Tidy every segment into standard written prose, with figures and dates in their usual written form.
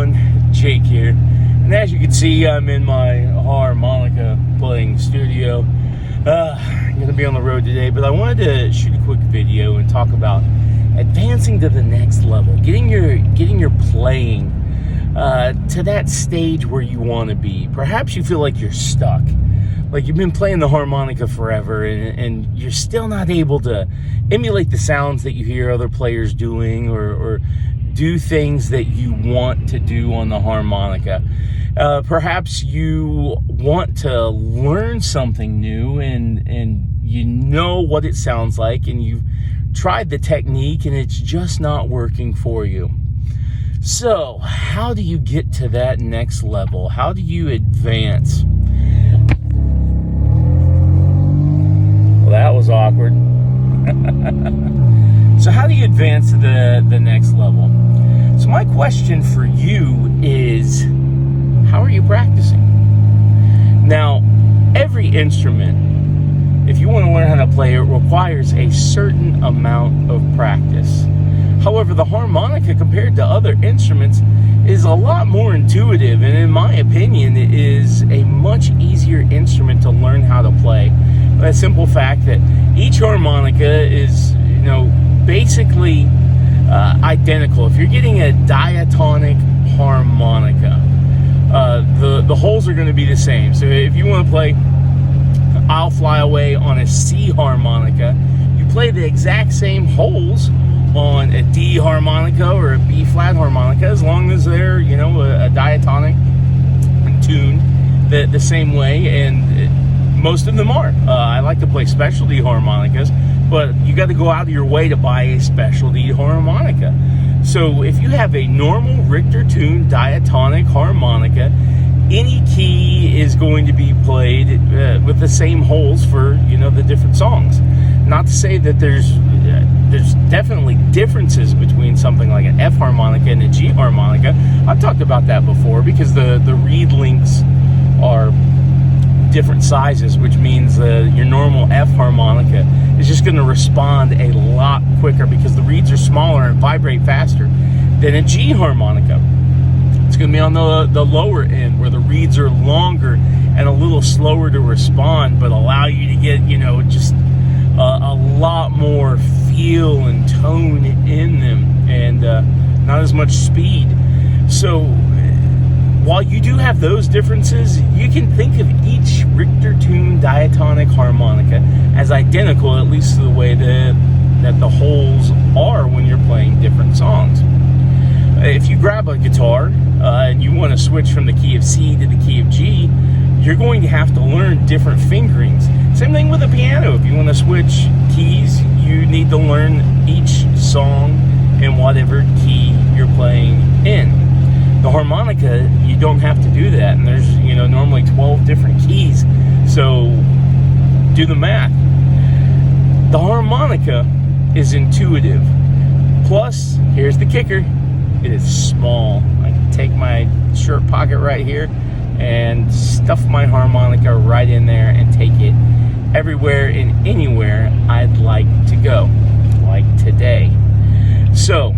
everyone, Jake here, and as you can see, I'm in my harmonica playing studio. I'm going to be on the road today, but I wanted to shoot a quick video and talk about advancing to the next level, getting your playing to that stage where you want to be. Perhaps you feel like you're stuck, like you've been playing the harmonica forever and you're still not able to emulate the sounds that you hear other players doing or do things that you want to do on the harmonica. Perhaps you want to learn something new and you know what it sounds like and you've tried the technique and it's just not working for you. So how do you get to that next level? How do you advance? Well, that was awkward. So how do you advance to the next level? So my question for you is, how are you practicing? Now, every instrument, if you want to learn how to play it, requires a certain amount of practice. However, the harmonica, compared to other instruments, is a lot more intuitive, and in my opinion, it is a much easier instrument to learn how to play. The simple fact that each harmonica is, basically identical. If you're getting a diatonic harmonica, the holes are going to be the same. So if you want to play I'll Fly Away on a C harmonica, you play the exact same holes on a D harmonica or a B flat harmonica, as long as they're, a diatonic tune the same way, and most of them are. I like to play specialty harmonicas, but you got to go out of your way to buy a specialty harmonica. So if you have a normal Richter tuned diatonic harmonica, any key is going to be played with the same holes for the different songs. Not to say that there's definitely differences between something like an F harmonica and a G harmonica. I've talked about that before, because the reed lengths are different sizes, which means your normal F harmonica is just going to respond a lot quicker because the reeds are smaller and vibrate faster than a G harmonica. It's going to be on the lower end, where the reeds are longer and a little slower to respond, but allow you to get just a lot more feel and tone in them, and not as much speed. So while you do have those differences, you can think of each Richter tuned diatonic harmonica as identical, at least to the way that the holes are when you're playing different songs. If you grab a guitar and you want to switch from the key of C to the key of G, you're going to have to learn different fingerings. Same thing with a piano. If you want to switch keys, you need to learn each song in whatever key you're playing in. The harmonica, you don't have to do that, and there's normally 12 different keys, so do the math. The harmonica is intuitive. Plus, here's the kicker, it is small. I can take my shirt pocket right here and stuff my harmonica right in there and take it everywhere and anywhere I'd like to go, like today. So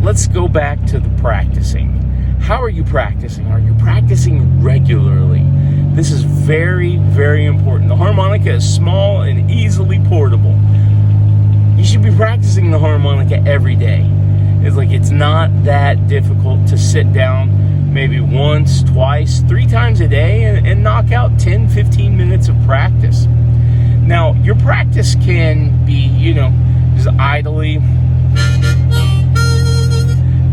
let's go back to the practicing. How are you practicing? Are you practicing regularly? This is very, very important. The harmonica is small and easily portable. You should be practicing the harmonica every day. It's not that difficult to sit down maybe once, twice, 3 times a day and knock out 10, 15 minutes of practice. Now, your practice can be, just idly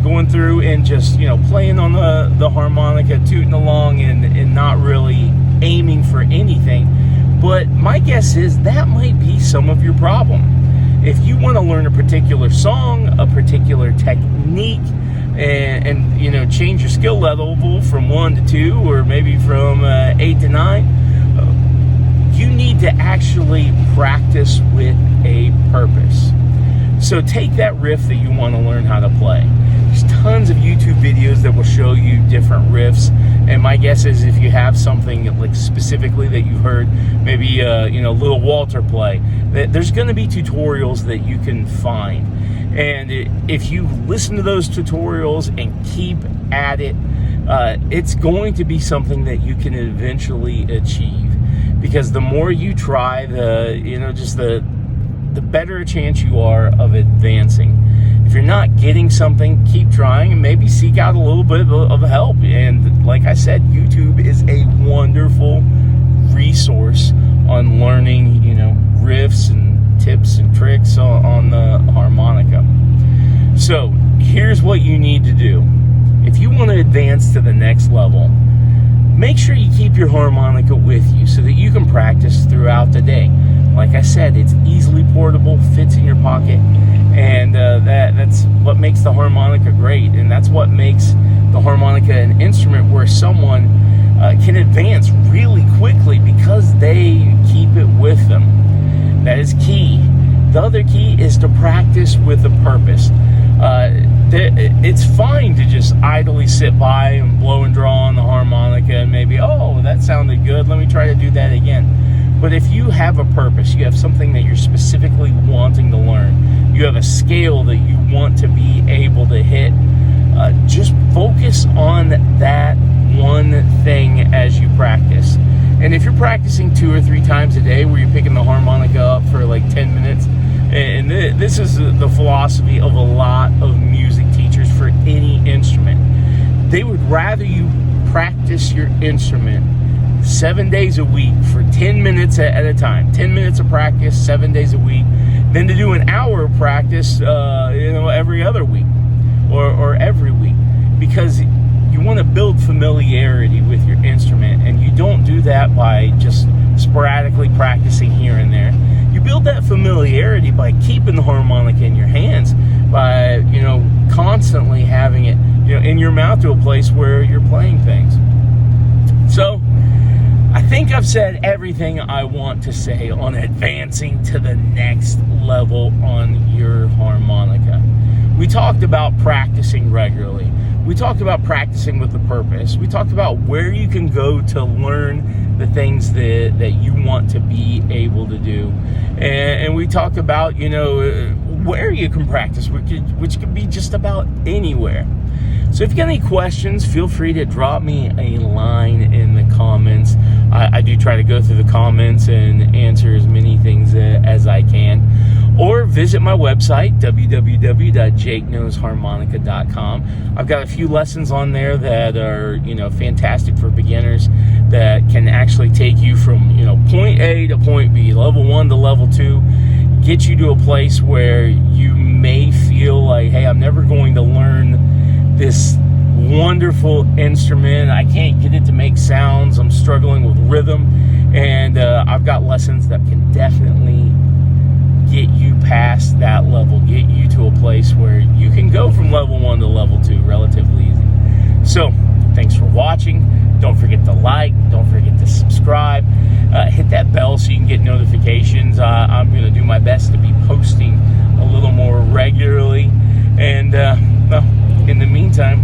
going through and just, playing on the harmonica, tooting along and not really aiming for anything. But my guess is that might be some of your problem. If you want to learn a particular song, a particular technique, and change your skill level from 1 to 2, or maybe from 8 to 9, you need to actually practice with a purpose. So take that riff that you want to learn how to play. There's tons of YouTube videos that will show you different riffs, and my guess is if you have something like specifically that you've heard, maybe Little Walter play, there's going to be tutorials that you can find. And if you listen to those tutorials and keep at it, it's going to be something that you can eventually achieve. Because the more you try, the better a chance you are of advancing. If you're not getting something, keep trying and maybe seek out a little bit of help. And like I said, YouTube is a wonderful resource on learning, riffs and tips and tricks on the harmonica. So here's what you need to do. If you want to advance to the next level, make sure you keep your harmonica with you so that you can practice throughout the day. Like I said, it's easily portable, fits in your pocket, and that's what makes the harmonica great. And that's what makes the harmonica an instrument where someone can advance really quickly because they keep it with them. That is key. The other key is to practice with a purpose. It's fine to just idly sit by and blow and draw on the harmonica and maybe, oh, that sounded good, let me try to do that again. But if you have a purpose, you have something that you're specifically wanting to learn, you have a scale that you want to be able to hit, just focus on that one thing as you practice. And if you're practicing 2 or 3 times a day where you're picking the harmonica up for like 10 minutes, and this is the philosophy of a lot of music teachers for any instrument, they would rather you practice your instrument 7 days a week for 10 minutes at a time, 10 minutes of practice 7 days a week, than to do an hour of practice every other week or every week. Because you want to build familiarity with your instrument, and you don't do that by just sporadically practicing here and there. You build that familiarity by keeping the harmonica in your hands, by constantly having it in your mouth to a place where you're playing things. So I think I've said everything I want to say on advancing to the next level on your harmonica. We talked about practicing regularly. We talked about practicing with a purpose. We talked about where you can go to learn the things that you want to be able to do. And we talked about, where you can practice, which could be just about anywhere. So if you got any questions, feel free to drop me a line in the comments. I do try to go through the comments and answer as many things as I can. Or visit my website, www.jakeknowsharmonica.com. I've got a few lessons on there that are, fantastic for beginners, that can actually take you from, point A to point B, level 1 to level 2, get you to a place where you may feel like, hey, I'm never going to learn this wonderful instrument. I can't get it to make sounds. I'm struggling with rhythm. And I've got lessons that can definitely get you past that level, get you to a place where you can go from level 1 to level 2 relatively easy. So, thanks for watching. Don't forget to like, don't forget to subscribe, hit that bell so you can get notifications. I'm going to do my best to be posting a little more regularly. And, in the meantime,